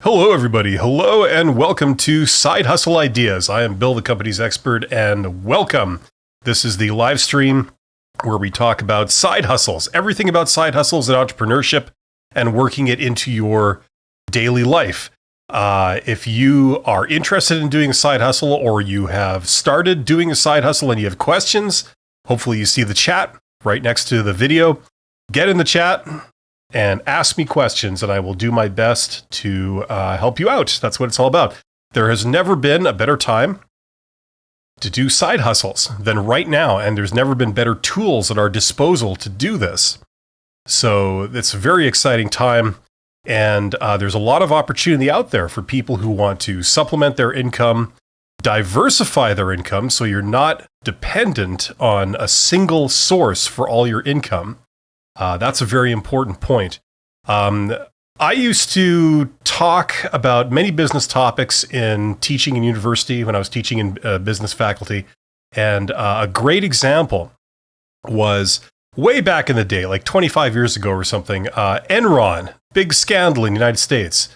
Hello, everybody. Hello, and welcome to Side Hustle Ideas. I am Bill, the company's expert, and welcome. This is the live stream where we talk about side hustles, everything about side hustles and entrepreneurship, and working it into your daily life. If you are interested in doing a side hustle, or you have started doing a side hustle and you have questions, hopefully you see the chat right next to the video. Get in the chat and ask me questions, and I will do my best to help you out. That's what it's all about. There has never been a better time to do side hustles than right now, and there's never been better tools at our disposal to do this. So it's a very exciting time, and there's a lot of opportunity out there for people who want to supplement their income, diversify their income, so you're not dependent on a single source for all your income. That's a very important point. I used to talk about many business topics in teaching in university when I was teaching in business faculty. And a great example was way back in the day, like 25 years ago or something, Enron, big scandal in the United States,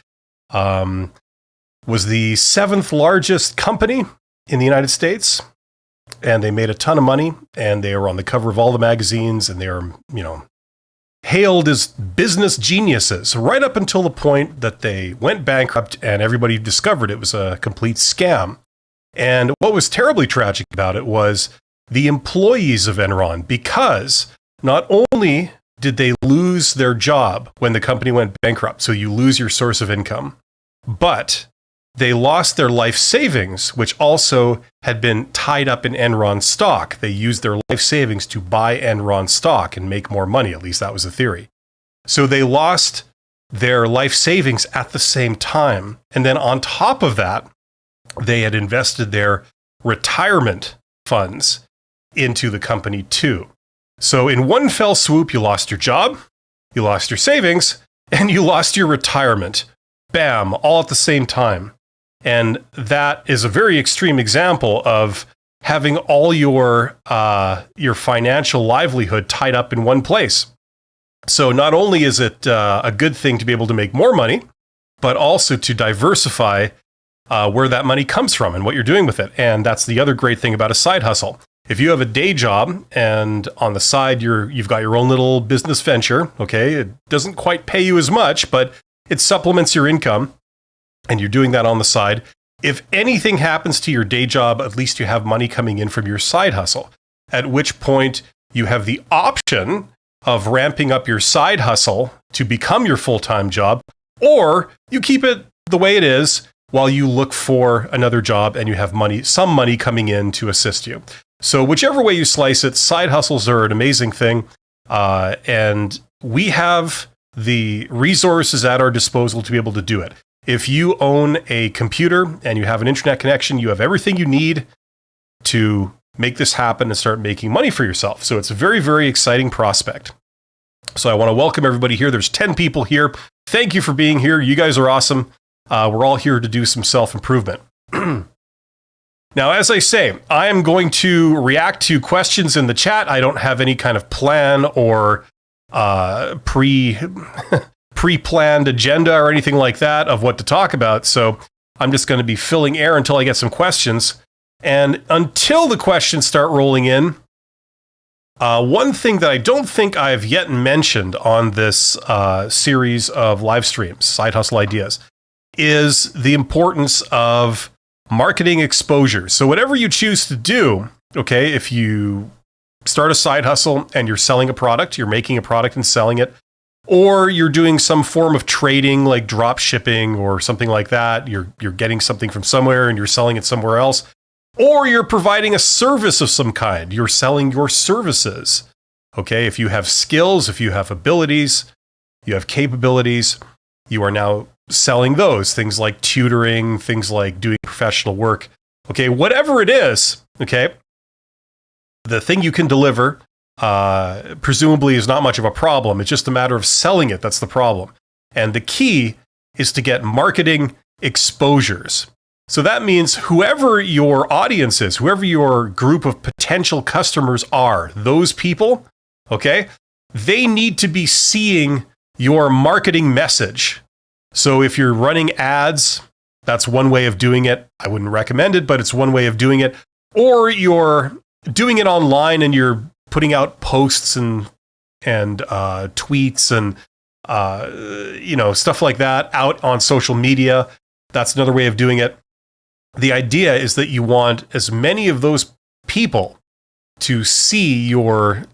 was the 7th largest company in the United States. And they made a ton of money, and they were on the cover of all the magazines, and they were, hailed as business geniuses right up until the point that they went bankrupt and everybody discovered it was a complete scam. And what was terribly tragic about it was the employees of Enron, because not only did they lose their job when the company went bankrupt, so you lose your source of income, but they lost their life savings, which also had been tied up in Enron stock. They used their life savings to buy Enron stock and make more money. At least that was the theory. So they lost their life savings at the same time. And then on top of that, they had invested their retirement funds into the company too. So in one fell swoop, you lost your job, you lost your savings, and you lost your retirement. Bam, all at the same time. And that is a very extreme example of having all your financial livelihood tied up in one place. So not only is it a good thing to be able to make more money, but also to diversify where that money comes from and what you're doing with it. And that's the other great thing about a side hustle. If you have a day job and on the side you've got your own little business venture, okay, it doesn't quite pay you as much, but it supplements your income, and you're doing that on the side. If anything happens to your day job, at least you have money coming in from your side hustle, at which point you have the option of ramping up your side hustle to become your full-time job, or you keep it the way it is while you look for another job and you have some money coming in to assist you. So whichever way you slice it, side hustles are an amazing thing, and we have the resources at our disposal to be able to do it. If you own a computer and you have an internet connection, you have everything you need to make this happen and start making money for yourself. So it's a very, very exciting prospect. So I want to welcome everybody here. There's 10 people here. Thank you for being here. You guys are awesome. We're all here to do some self-improvement. Now, as I say, I am going to react to questions in the chat. I don't have any kind of plan or pre-planned agenda or anything like that of what to talk about. So I'm just going to be filling air until I get some questions. And until the questions start rolling in, one thing that I don't think I've yet mentioned on this series of live streams, Side Hustle Ideas, is the importance of marketing exposure. So whatever you choose to do, okay, if you start a side hustle and you're selling a product, you're making a product and selling it, or you're doing some form of trading like drop shipping or something like that. You're getting something from somewhere and you're selling it somewhere else. Or you're providing a service of some kind. You're selling your services. Okay, if you have skills, if you have abilities, you have capabilities, you are now selling those. Things like tutoring, things like doing professional work. Okay, whatever it is, okay, the thing you can deliver presumably is not much of a problem. It's just a matter of selling it. That's the problem. And the key is to get marketing exposures. So that means whoever your audience is, whoever your group of potential customers are, those people, okay, they need to be seeing your marketing message. So if you're running ads, that's one way of doing it. I wouldn't recommend it, but it's one way of doing it. Or you're doing it online and you're putting out posts and tweets and stuff like that out on social media. That's another way of doing it. The idea is that you want as many of those people to see your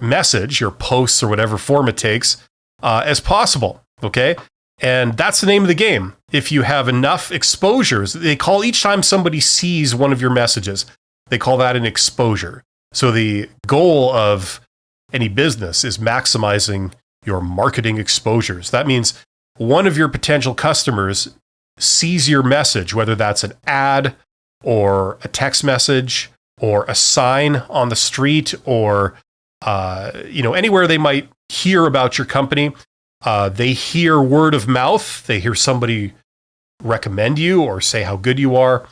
message, your posts or whatever form it takes, as possible. Okay. And that's the name of the game. If you have enough exposures, they call each time somebody sees one of your messages, they call that an exposure. So the goal of any business is maximizing your marketing exposures. That means one of your potential customers sees your message, whether that's an ad or a text message or a sign on the street or anywhere they might hear about your company. They hear word of mouth. They hear somebody recommend you or say how good you are.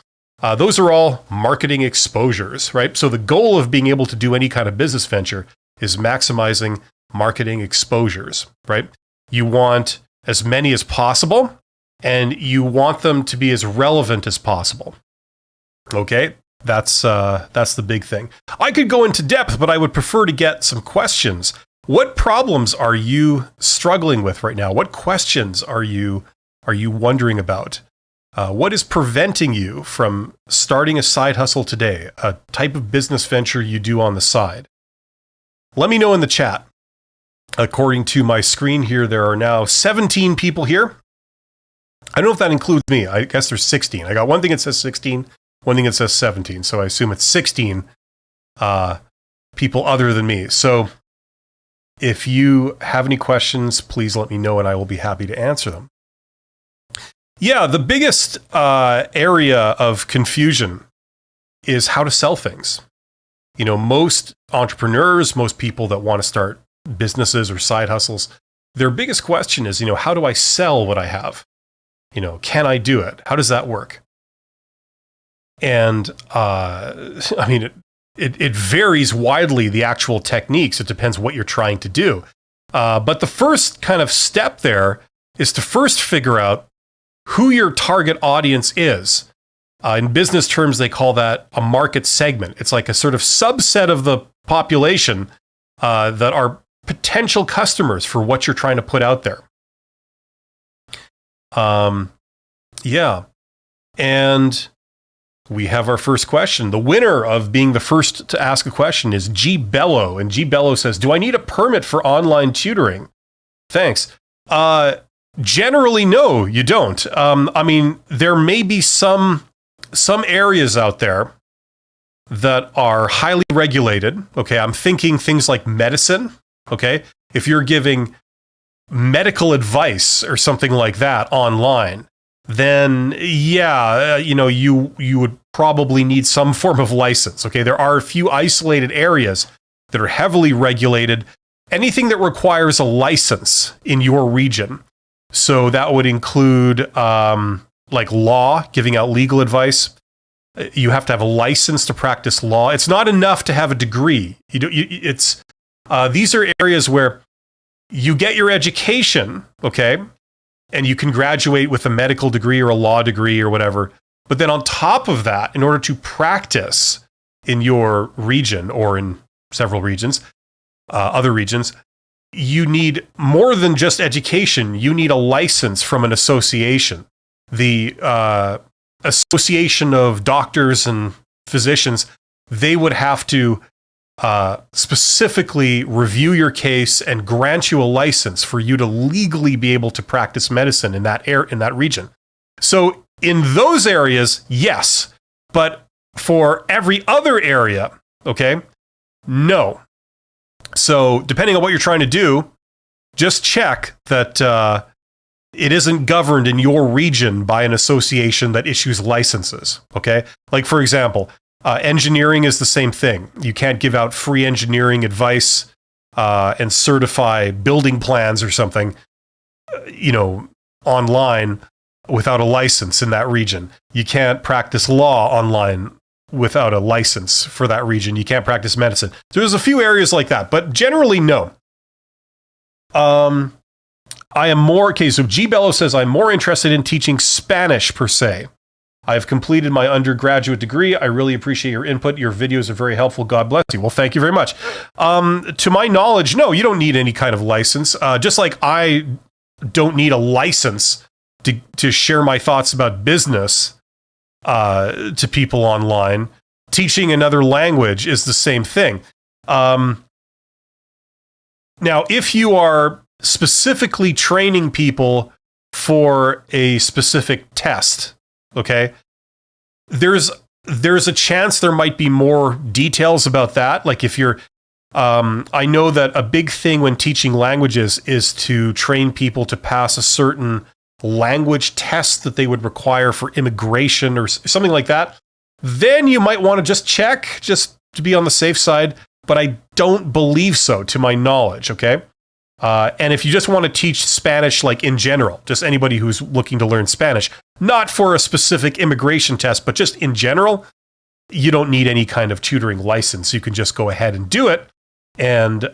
Those are all marketing exposures, right? So the goal of being able to do any kind of business venture is maximizing marketing exposures, right? You want as many as possible, and you want them to be as relevant as possible. Okay, that's the big thing. I could go into depth, but I would prefer to get some questions. What problems are you struggling with right now? What questions are you wondering about? What is preventing you from starting a side hustle today, a type of business venture you do on the side? Let me know in the chat. According to my screen here, there are now 17 people here. I don't know if that includes me. I guess there's 16. I got one thing that says 16, one thing that says 17. So I assume it's 16 people other than me. So if you have any questions, please let me know and I will be happy to answer them. Yeah, the biggest area of confusion is how to sell things. Most entrepreneurs, most people that want to start businesses or side hustles, their biggest question is, how do I sell what I have? Can I do it? How does that work? And it varies widely, the actual techniques. It depends what you're trying to do. But the first kind of step there is to first figure out who your target audience is. In business terms, they call that a market segment. It's like a sort of subset of the population that are potential customers for what you're trying to put out there. And we have our first question. The winner of being the first to ask a question is G Bello. And G Bello says, do I need a permit for online tutoring? Thanks. Generally, no, you don't. There may be some areas out there that are highly regulated. Okay, I'm thinking things like medicine. Okay, if you're giving medical advice or something like that online, then you would probably need some form of license. Okay, there are a few isolated areas that are heavily regulated. Anything that requires a license in your region. So that would include like law, giving out legal advice. You have to have a license to practice law. It's not enough to have a degree. These are areas where you get your education, okay, and you can graduate with a medical degree or a law degree or whatever. But then on top of that, in order to practice in your region or in several regions, other regions, you need more than just education. You need a license from an association. The Association of Doctors and Physicians, they would have to specifically review your case and grant you a license for you to legally be able to practice medicine in that region. So in those areas, yes, but for every other area, okay, no. So depending on what you're trying to do, just check that it isn't governed in your region by an association that issues licenses, okay? Like, for example, engineering is the same thing. You can't give out free engineering advice and certify building plans or something, online without a license in that region. You can't practice law online without a license for that region. You can't practice medicine. So there's a few areas like that, but generally, no. I am more, okay, so G. Bello says, I'm more interested in teaching Spanish per se. I have completed my undergraduate degree. I really appreciate your input. Your videos are very helpful. God bless you. Well, thank you very much. To my knowledge, no, you don't need any kind of license. Just like I don't need a license to share my thoughts about business to people online. Teaching another language is the same thing. Now, if you are specifically training people for a specific test, okay, there's a chance there might be more details about that. Like if you're, I know that a big thing when teaching languages is to train people to pass a certain language test that they would require for immigration or something like that. Then you might want to just check, just to be on the safe side. But I don't believe so, to my knowledge, okay? And if you just want to teach Spanish, like in general, just anybody who's looking to learn Spanish, not for a specific immigration test, but just in general, you don't need any kind of tutoring license. You can just go ahead and do it. And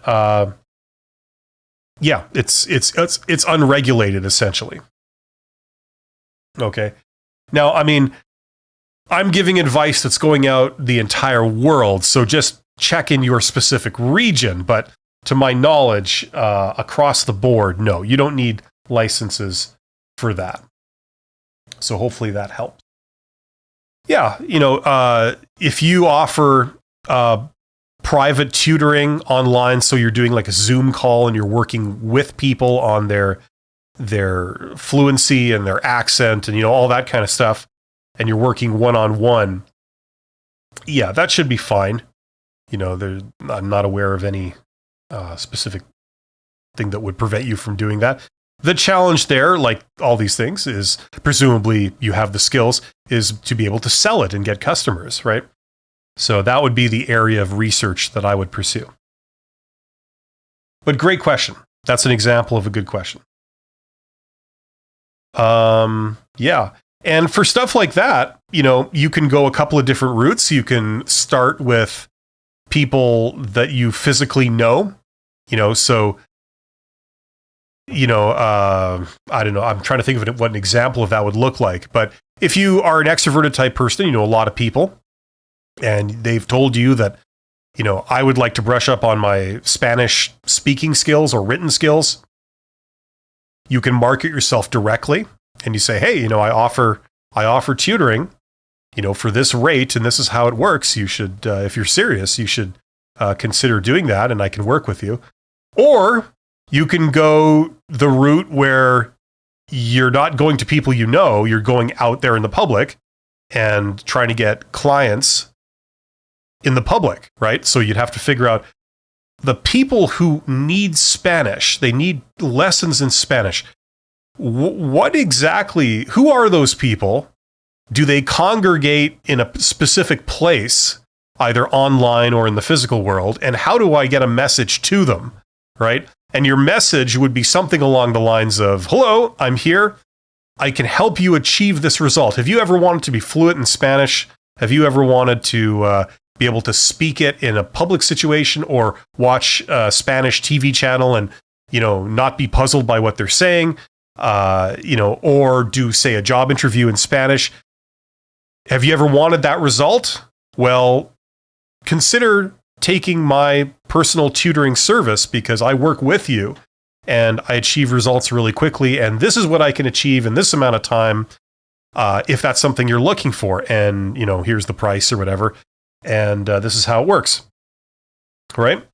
yeah, it's unregulated, essentially. Okay. Now, I mean, I'm giving advice that's going out the entire world, so just check in your specific region. But to my knowledge, across the board, no, you don't need licenses for that. So hopefully that helps. Yeah, if you offer private tutoring online, so you're doing like a Zoom call and you're working with people on their fluency and their accent and all that kind of stuff, and you're working one-on-one, yeah, that should be fine. I'm not aware of any specific thing that would prevent you from doing that. The challenge there, like all these things, is presumably you have the skills, is to be able to sell it and get customers, right? So that would be the area of research that I would pursue. But great question. That's an example of a good question. Yeah. And for stuff like that, you can go a couple of different routes. You can start with people that you physically know, so, I don't know. I'm trying to think of what an example of that would look like. But if you are an extroverted type person, you know a lot of people, and they've told you that, I would like to brush up on my Spanish speaking skills or written skills, you can market yourself directly. And you say, hey, I offer tutoring, for this rate, and this is how it works. You should, if you're serious, you should consider doing that, and I can work with you. Or you can go the route where you're not going to people you're going out there in the public and trying to get clients in the public, right? So you'd have to figure out the people who need Spanish, they need lessons in Spanish. What exactly, who are those people? Do they congregate in a specific place, either online or in the physical world? And how do I get a message to them, right? And your message would be something along the lines of, hello, I'm here. I can help you achieve this result. Have you ever wanted to be fluent in Spanish? Have you ever wanted to be able to speak it in a public situation or watch a Spanish TV channel and, not be puzzled by what they're saying? Or do, say, a job interview in Spanish. Have you ever wanted that result? Well, consider taking my personal tutoring service, because I work with you and I achieve results really quickly. And this is what I can achieve in this amount of time, if that's something you're looking for. And, here's the price or whatever. And this is how it works. Right?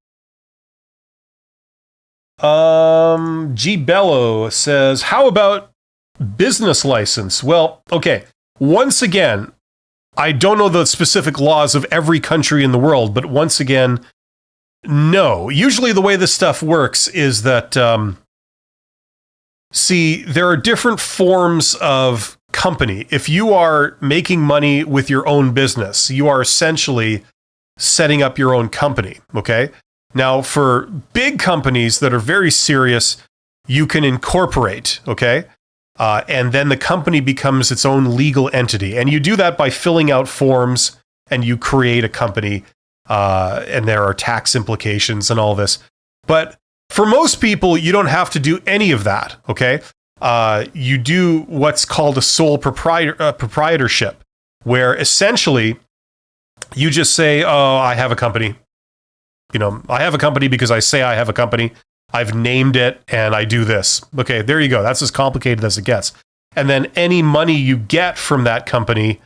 G. Bello says, how about business license? Well, okay. Once again, I don't know the specific laws of every country in the world, but once again, no. Usually the way this stuff works is that, there are different forms of company. If you are making money with your own business, you are essentially setting up your own company, okay? Now, for big companies that are very serious, you can incorporate, okay? And then the company becomes its own legal entity. And you do that by filling out forms, and you create a company, and there are tax implications and all this. But For most people, you don't have to do any of that, okay? You do what's called a sole proprietorship, where essentially you just say, oh, I have a company. I have a company because I say I have a company. I've named it and I do this. Okay, there you go. That's as complicated as it gets. And then any money you get from that company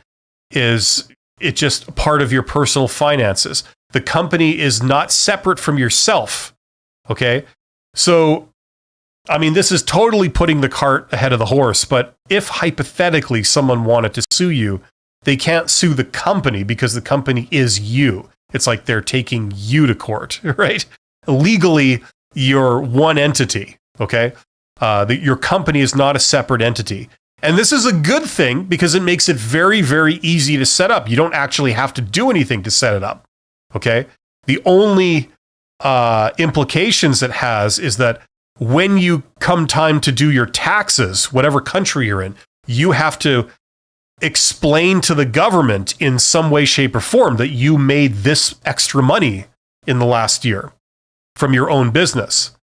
is just part of your personal finances. The company is not separate from yourself. Okay? So, this is totally putting the cart ahead of the horse, but if hypothetically someone wanted to sue you, they can't sue the company because the company is you. It's like they're taking you to court, right? Legally, you're one entity, okay? Your company is not a separate entity. And this is a good thing because it makes it very, very easy to set up. You don't actually have to do anything to set it up, okay? The only implications it has is that when you come time to do your taxes, whatever country you're in, you have to explain to the government in some way, shape, or form that you made this extra money in the last year from your own business.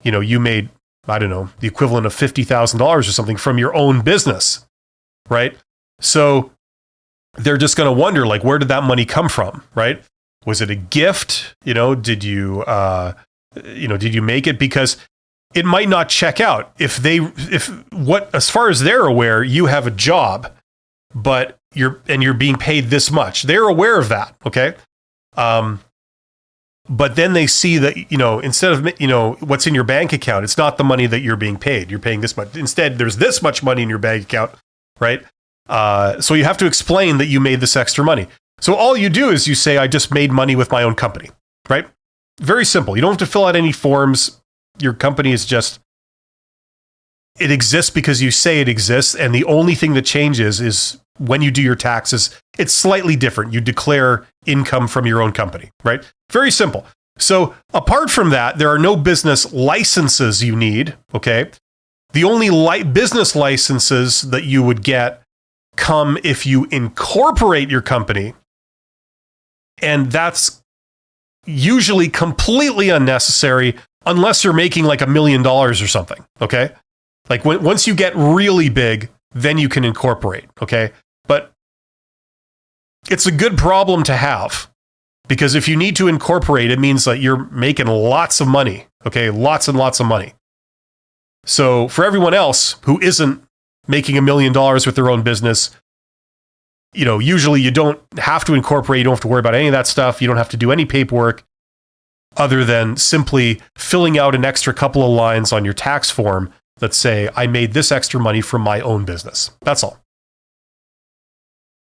You made, I don't know, the equivalent of $50,000 or something from your own business, right? So they're just going to wonder, like, where did that money come from, right? Was it a gift? Did you make it? Because it might not check out as far as they're aware, you have a job, but you're being paid this much. They're aware of that, okay? But then they see that, instead of, what's in your bank account, it's not the money that you're being paid. You're paying this much. Instead, there's this much money in your bank account, right? So you have to explain that you made this extra money. So all you do is you say, I just made money with my own company, right? Very simple. You don't have to fill out any forms. Your company is just, it exists because you say it exists. And the only thing that changes is when you do your taxes, it's slightly different. You declare income from your own company, right? Very simple. So apart from that, there are no business licenses you need, okay? The only business licenses that you would get come if you incorporate your company. And that's usually completely unnecessary unless you're making like $1 million or something, okay? Like once you get really big, then you can incorporate, okay? But it's a good problem to have because if you need to incorporate, it means that you're making lots of money, okay? Lots and lots of money. So for everyone else who isn't making $1 million with their own business, usually you don't have to incorporate. You don't have to worry about any of that stuff. You don't have to do any paperwork other than simply filling out an extra couple of lines on your tax form that say, I made this extra money from my own business. That's all.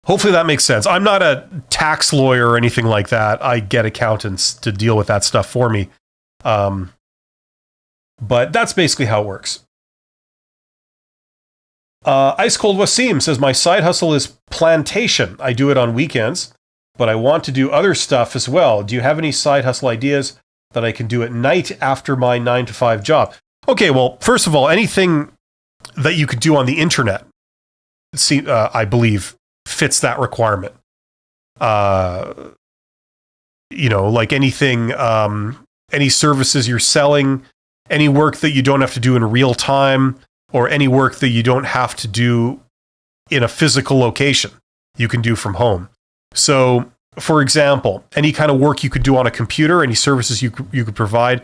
Hopefully that makes sense. I'm not a tax lawyer or anything like that. I get accountants to deal with that stuff for me. But that's basically how it works. Ice Cold Wasim says, my side hustle is plantation. I do it on weekends, but I want to do other stuff as well. Do you have any side hustle ideas that I can do at night after my 9-to-5 job? Okay, well, first of all, anything that you could do on the internet, I believe, fits that requirement. Like anything, any services you're selling, any work that you don't have to do in real time, or any work that you don't have to do in a physical location, you can do from home. So, for example, any kind of work you could do on a computer, any services you could provide.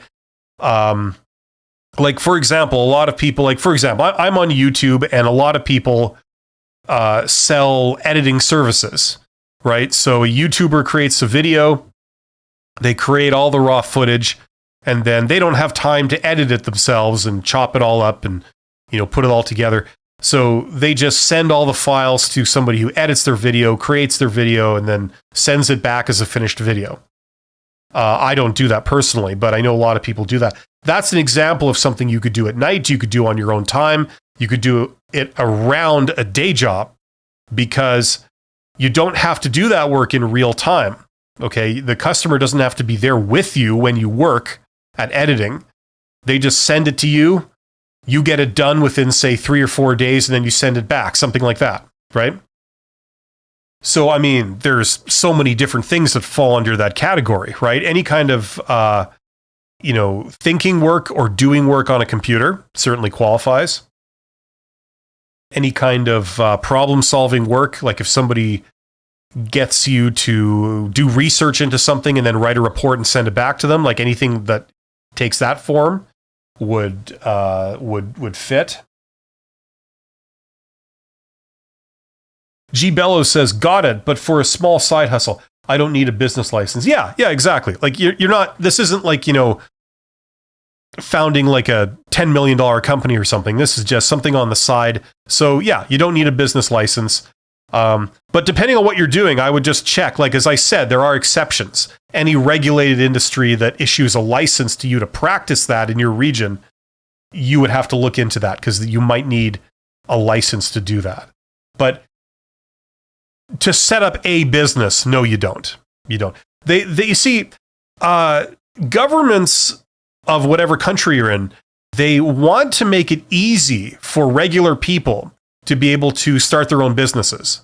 Like, for example, a lot of people, I'm on YouTube and a lot of people sell editing services, right? So a YouTuber creates a video, they create all the raw footage, and then they don't have time to edit it themselves and chop it all up and, put it all together. So they just send all the files to somebody who edits their video, creates their video, and then sends it back as a finished video. I don't do that personally, but I know a lot of people do that. That's an example of something you could do at night, you could do on your own time, you could do it around a day job because you don't have to do that work in real time. Okay, the customer doesn't have to be there with you when you work at editing. They just send it to you. You get it done within, say, 3 or 4 days, and then you send it back, something like that, right? So, there's so many different things that fall under that category, right? Any kind of thinking work or doing work on a computer certainly qualifies. Any kind of problem-solving work, like if somebody gets you to do research into something and then write a report and send it back to them, like anything that takes that form would fit. G. Bellows says, got it, but for a small side hustle, I don't need a business license. Yeah, exactly. Like you're not, this isn't like, founding like a $10 million company or something. This is just something on the side. So yeah, you don't need a business license. But depending on what you're doing, I would just check. Like, as I said, there are exceptions. Any regulated industry that issues a license to you to practice that in your region, you would have to look into that because you might need a license to do that. But to set up a business, no, you don't. You don't. You see, governments of whatever country you're in, they want to make it easy for regular people to be able to start their own businesses.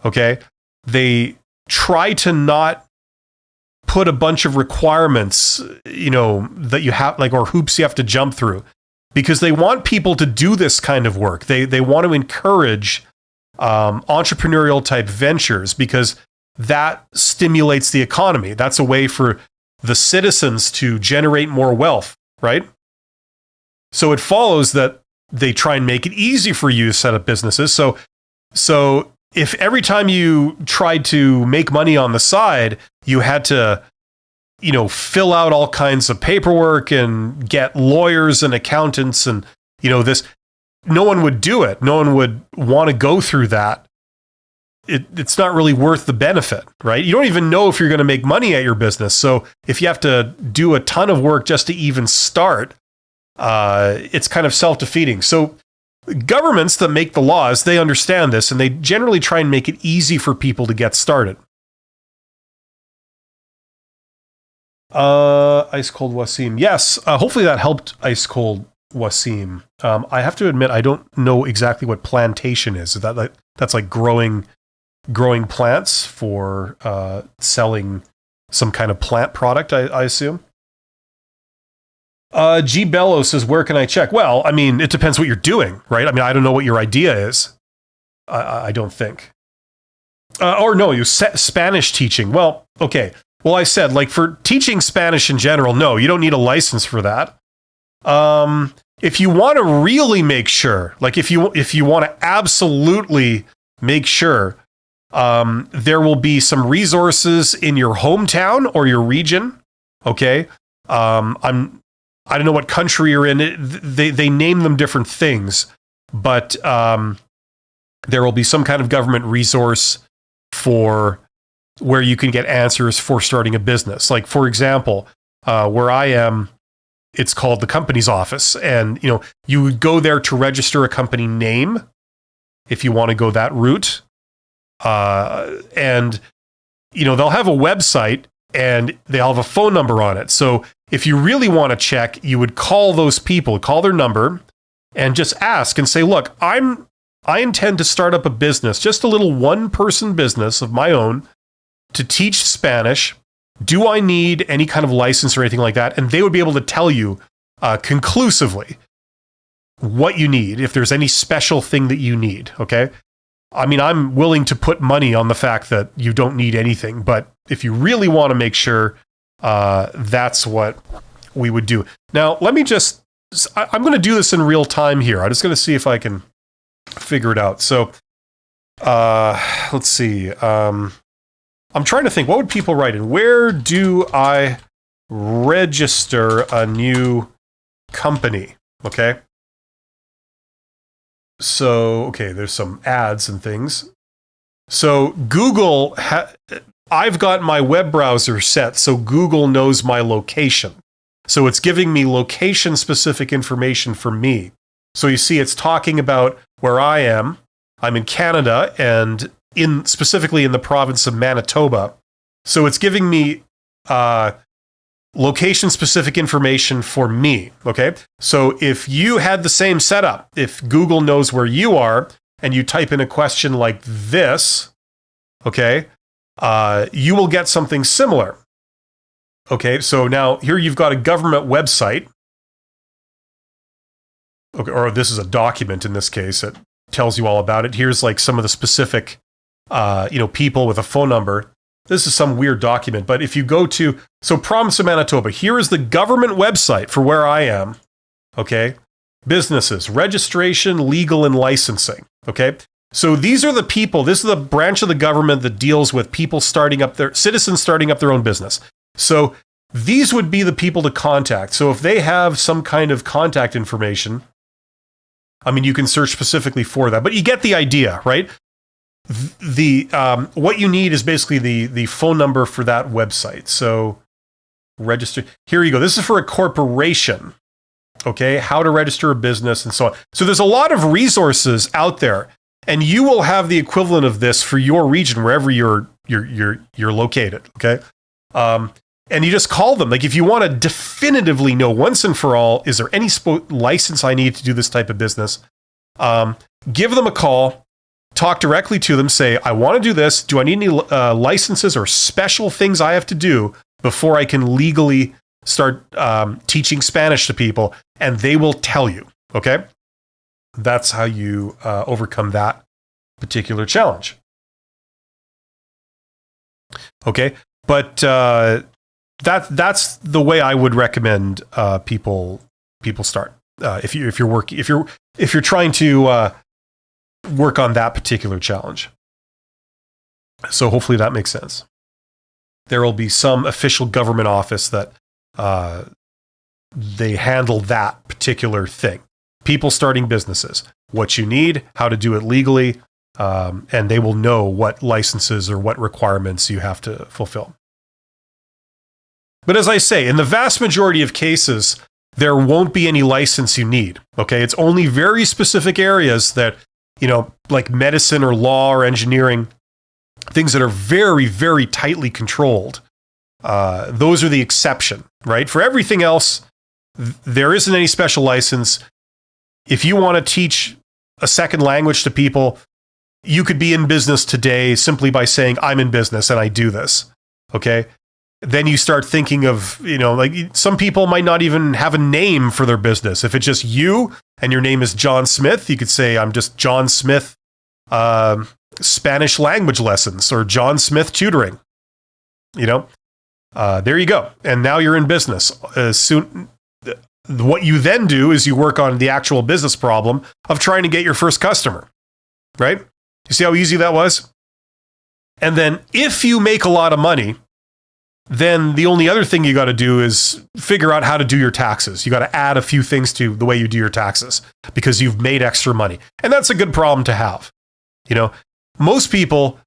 Okay? They try to not put a bunch of requirements, that you have, like, or hoops you have to jump through, because they want people to do this kind of work. They want to encourage entrepreneurial type ventures because that stimulates the economy. That's a way for the citizens to generate more wealth, right? So it follows that they try and make it easy for you to set up businesses. So if every time you tried to make money on the side, you had to, fill out all kinds of paperwork and get lawyers and accountants and, this, no one would do it. No one would want to go through that. It's not really worth the benefit, right? You don't even know if you're going to make money at your business. So if you have to do a ton of work just to even start, it's kind of self-defeating. So governments that make the laws, they understand this, and they generally try and make it easy for people to get started. Ice Cold Wasim. Yes, hopefully that helped Ice Cold Wasim. I have to admit, I don't know exactly what plantation is. Is that like, that's like growing plants for selling some kind of plant product, I assume. G. Bello says, where can I check? Well, I mean, it depends what you're doing, right? I mean, I don't know what your idea is. I don't think. Or no, you Spanish teaching. Well, okay. Well, I said, like, for teaching Spanish in general, no, you don't need a license for that. If you want to really make sure, like if you want to absolutely make sure, there will be some resources in your hometown or your region. Okay. I don't know what country you're in. They name them different things, but there will be some kind of government resource for where you can get answers for starting a business. Like, for example, where I am, it's called the company's office. And, you would go there to register a company name if you want to go that route. And, they'll have a website and they'll have a phone number on it. So if you really want to check, you would call those people, call their number and just ask and say, look, I intend to start up a business, just a little one-person business of my own to teach Spanish. Do I need any kind of license or anything like that? And they would be able to tell you conclusively what you need, if there's any special thing that you need, okay? I mean, I'm willing to put money on the fact that you don't need anything, but if you really want to make sure, that's what we would do. Now, let me just, I'm going to do this in real time here. I'm just going to see if I can figure it out. So, let's see. I'm trying to think, what would people write in? Where do I register a new company? Okay. So, okay, there's some ads and things. So Google, I've got my web browser set so Google knows my location. So it's giving me location-specific information for me. So you see, it's talking about where I am. I'm in Canada and specifically in the province of Manitoba. So it's giving me location-specific information for me, okay? So if you had the same setup, if Google knows where you are, and you type in a question like this, okay, you will get something similar. Okay, so now here you've got a government website. Okay, or this is a document in this case that tells you all about it. Here's like some of the specific, people with a phone number. This is some weird document, but if you go to, so Province of Manitoba, here is the government website for where I am. Okay, businesses, registration, legal, and licensing. Okay, so these are the people, this is the branch of the government that deals with people citizens starting up their own business. So these would be the people to contact. So if they have some kind of contact information, I mean, you can search specifically for that, but you get the idea, right? What you need is basically the phone number for that website. So register, here you go. This is for a corporation. Okay, how to register a business and so on. So there's a lot of resources out there, and you will have the equivalent of this for your region, wherever you're located. Okay, and you just call them. Like if you want to definitively know once and for all, is there any license I need to do this type of business? Give them a call, talk directly to them, say, I want to do this. Do I need any licenses or special things I have to do before I can legally start teaching Spanish to people? And they will tell you, okay? That's how you overcome that particular challenge. Okay, but that's the way I would recommend people start. If you're trying to work on that particular challenge. So hopefully that makes sense. There will be some official government office that they handle that particular thing. People starting businesses, what you need, how to do it legally, and they will know what licenses or what requirements you have to fulfill. But as I say, in the vast majority of cases, there won't be any license you need. Okay, it's only very specific areas that, like medicine or law or engineering, things that are very, very tightly controlled. Those are the exception, right? For everything else, there isn't any special license. If you want to teach a second language to people, you could be in business today simply by saying, I'm in business and I do this. Okay. Then you start thinking of, like some people might not even have a name for their business. If it's just you and your name is John Smith, you could say, I'm just John Smith Spanish language lessons or John Smith tutoring. There you go. And now you're in business. What you then do is you work on the actual business problem of trying to get your first customer, right? You see how easy that was? And then if you make a lot of money, then the only other thing you got to do is figure out how to do your taxes. You got to add a few things to the way you do your taxes because you've made extra money. And that's a good problem to have. Most people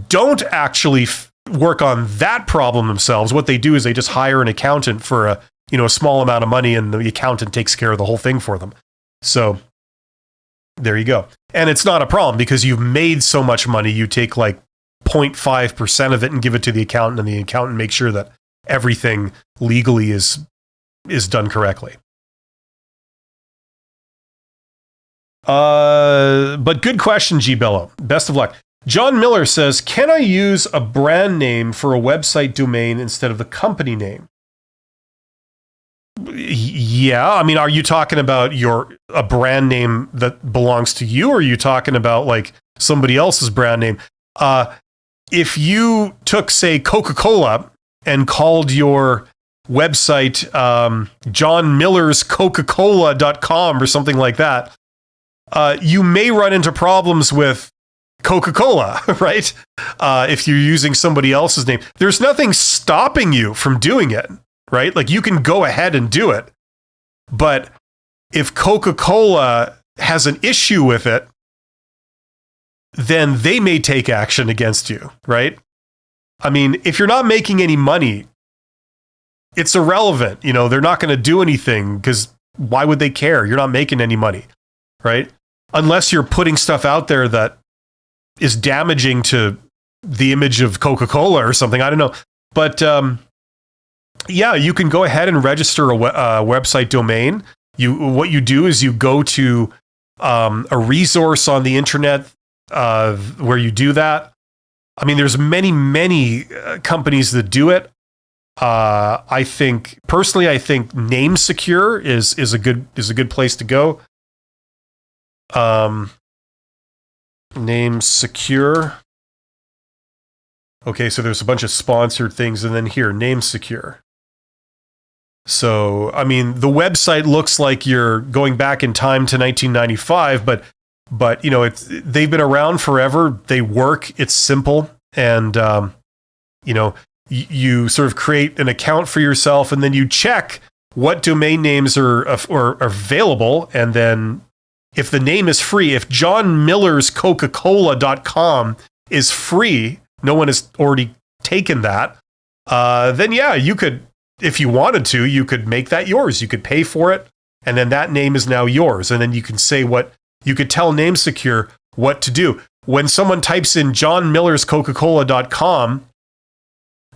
don't actually work on that problem themselves. What they do is they just hire an accountant for a small amount of money, and the accountant takes care of the whole thing for them. So there you go. And it's not a problem because you've made so much money, you take like 0.5% of it and give it to the accountant, and the accountant makes sure that everything legally is done correctly. But good question, G. Bello. Best of luck. John Miller says, can I use a brand name for a website domain instead of the company name? Yeah, I mean, are you talking about a brand name that belongs to you, or are you talking about like somebody else's brand name? If you took, say, Coca-Cola and called your website johnmillerscoca-cola.com or something like that, you may run into problems with Coca-Cola, right? If you're using somebody else's name. There's nothing stopping you from doing it, right? Like you can go ahead and do it. But if Coca-Cola has an issue with it, then they may take action against you, right? I mean, if you're not making any money, it's irrelevant. They're not going to do anything because why would they care? You're not making any money, right? Unless you're putting stuff out there that is damaging to the image of Coca-Cola or something. I don't know. But yeah, you can go ahead and register a website domain. What you do is you go to a resource on the internet where you do that. I mean, there's many companies that do it. I think Name Secure is a good place to go. Name Secure. Okay, so there's a bunch of sponsored things, and then here, Name Secure. So, I mean, the website looks like you're going back in time to 1995, but you know, they've been around forever. They work. It's simple, and you know, you sort of create an account for yourself, and then you check what domain names are available, and then if the name is free, if johnmillerscoca-cola.com is free, no one has already taken that, then yeah, you could, if you wanted to, you could make that yours. You could pay for it, and then that name is now yours. And then you can say you could tell Name Secure what to do. When someone types in johnmillerscoca-cola.com,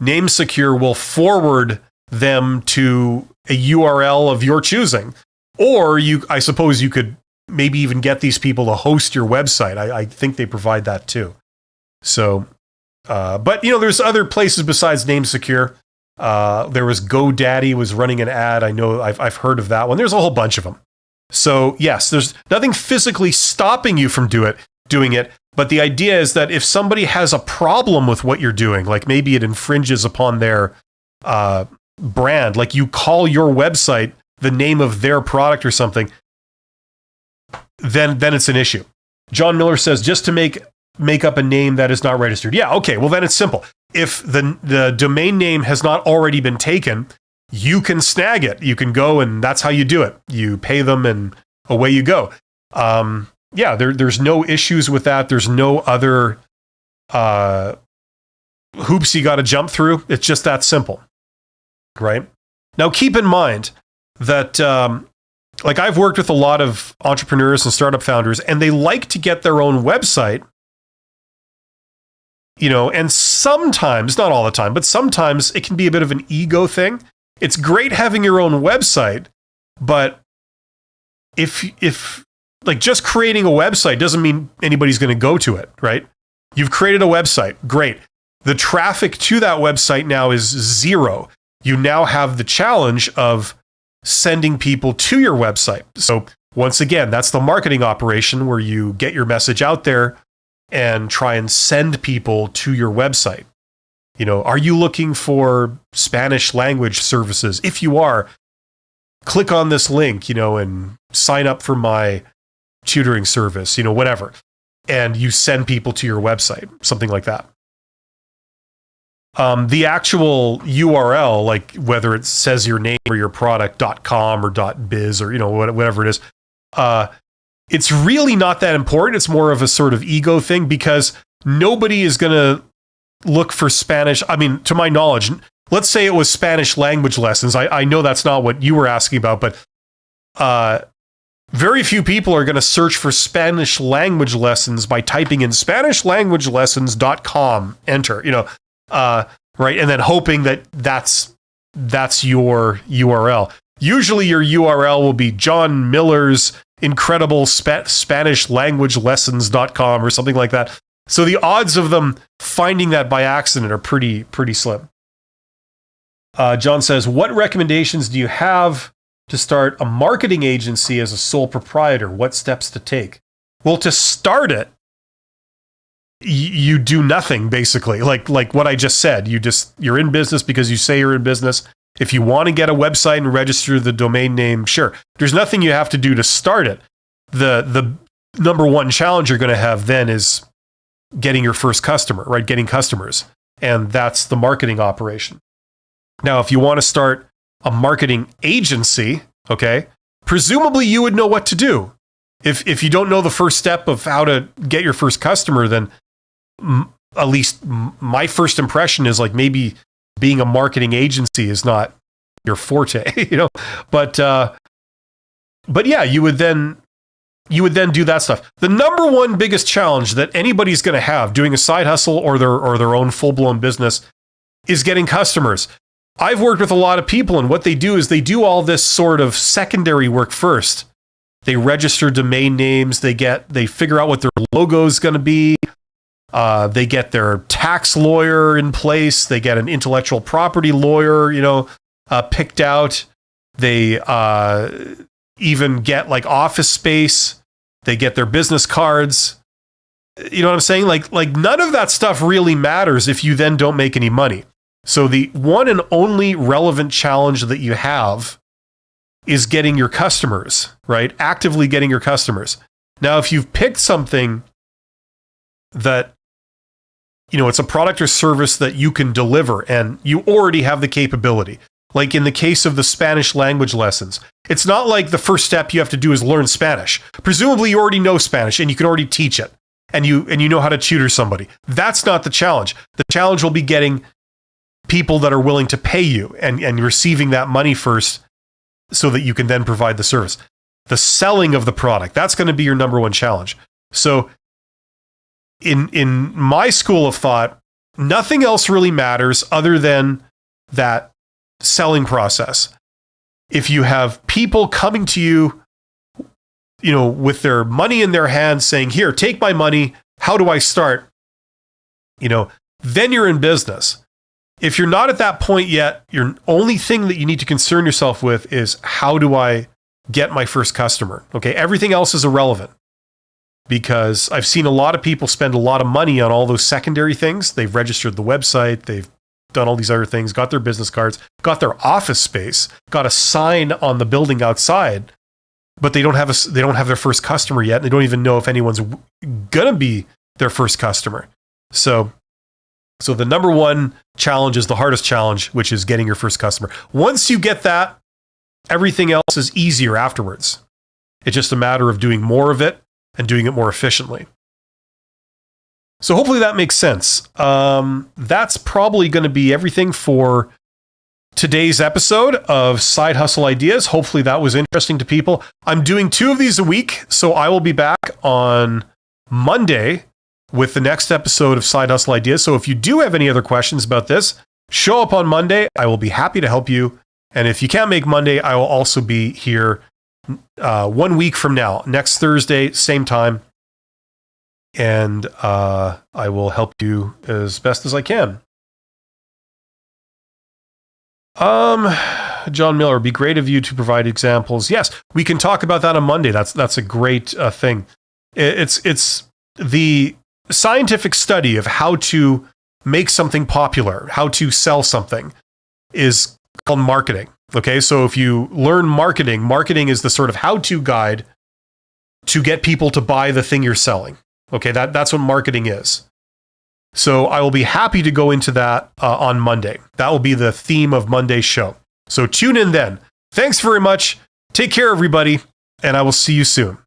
Name Secure will forward them to a URL of your choosing. Or I suppose you could maybe even get these people to host your website. I think they provide that too. So, but you know, there's other places besides Name Secure. There was GoDaddy was running an ad. I know I've heard of that one. There's a whole bunch of them. So yes, there's nothing physically stopping you from doing it. But the idea is that if somebody has a problem with what you're doing, like maybe it infringes upon their brand, like you call your website the name of their product or something, then it's an issue. John Miller says, just to make up a name that is not registered. Yeah, okay, well then it's simple. If the domain name has not already been taken, you can snag it. You can go, and that's how you do it. You pay them and away you go. Yeah, there's no issues with that. There's no other hoops you got to jump through. It's just that simple, right? Now, keep in mind that, like I've worked with a lot of entrepreneurs and startup founders, and they like to get their own website, you know, and sometimes, not all the time, but sometimes it can be a bit of an ego thing. It's great having your own website, but if like just creating a website doesn't mean anybody's going to go to it, right? You've created a website, great. The traffic to that website now is zero. You now have the challenge of sending people to your website. So once again, that's the marketing operation where you get your message out there and try and send people to your website. You know, are you looking for Spanish language services? If you are, click on this link, you know, and sign up for my tutoring service, you know, whatever. And you send people to your website, something like that. The actual URL, like whether it says your name or your product.com or .biz or, you know, whatever it is, it's really not that important. It's more of a sort of ego thing because nobody is going to look for Spanish. I mean, to my knowledge, let's say it was Spanish language lessons. I know that's not what you were asking about, but very few people are going to search for Spanish language lessons by typing in SpanishLanguageLessons.com, enter, you know, right, and then hoping that that's your URL. Usually your URL will be John Miller's incredible SpanishLanguageLessons.com or something like that. So the odds of them finding that by accident are pretty slim. John says, what recommendations do you have to start a marketing agency as a sole proprietor? What steps to take? Well, to start it, you do nothing, basically. Like what I just said, you're in business because you say you're in business. If you want to get a website and register the domain name, sure. There's nothing you have to do to start it. The number one challenge you're going to have then is getting your first customer, right? Getting customers. And that's the marketing operation. Now, if you want to start a marketing agency, okay, presumably you would know what to do. If you don't know the first step of how to get your first customer, then at least my first impression is like maybe being a marketing agency is not your forte, you know. But yeah, you would then do that stuff. The number one biggest challenge that anybody's going to have doing a side hustle or their own full-blown business is getting customers. I've worked with a lot of people, and what they do is they do all this sort of secondary work first. They register domain names, they figure out what their logo is going to be. They get their tax lawyer in place. They get an intellectual property lawyer, picked out. They even get like office space. They get their business cards. You know what I'm saying? Like none of that stuff really matters if you then don't make any money. So the one and only relevant challenge that you have is getting your customers, right? Actively getting your customers. Now, if you've picked something that, it's a product or service that you can deliver and you already have the capability, like in the case of the Spanish language lessons, it's not like the first step you have to do is learn Spanish. Presumably you already know Spanish and you can already teach it and you know how to tutor somebody. That's not the challenge. The challenge will be getting people that are willing to pay you and receiving that money first so that you can then provide the service. The selling of the product, that's going to be your number one challenge. So in my school of thought, nothing else really matters other than that selling process. If you have people coming to you, with their money in their hands saying, here, take my money. How do I start? Then you're in business. If you're not at that point yet, your only thing that you need to concern yourself with is how do I get my first customer? Okay. Everything else is irrelevant because I've seen a lot of people spend a lot of money on all those secondary things. They've registered the website. They've done all these other things, got their business cards, got their office space, got a sign on the building outside, but they don't have their first customer yet. And they don't even know if anyone's going to be their first customer. So the number one challenge is the hardest challenge, which is getting your first customer. Once you get that, everything else is easier afterwards. It's just a matter of doing more of it and doing it more efficiently. So hopefully that makes sense. That's probably going to be everything for today's episode of Side Hustle Ideas. Hopefully that was interesting to people. I'm doing 2 of these a week, so I will be back on Monday with the next episode of Side Hustle Ideas. So if you do have any other questions about this, show up on Monday. I will be happy to help you. And if you can't make Monday, I will also be here 1 week from now, next Thursday, same time. And I will help you as best as I can. John Miller, it'd be great of you to provide examples. Yes, we can talk about that on Monday. That's a great thing. It's the scientific study of how to make something popular, how to sell something, is called marketing. Okay, so if you learn marketing is the sort of how-to guide to get people to buy the thing you're selling. Okay, that's what marketing is. So I will be happy to go into that on Monday. That will be the theme of Monday's show. So tune in then. Thanks very much. Take care, everybody, and I will see you soon.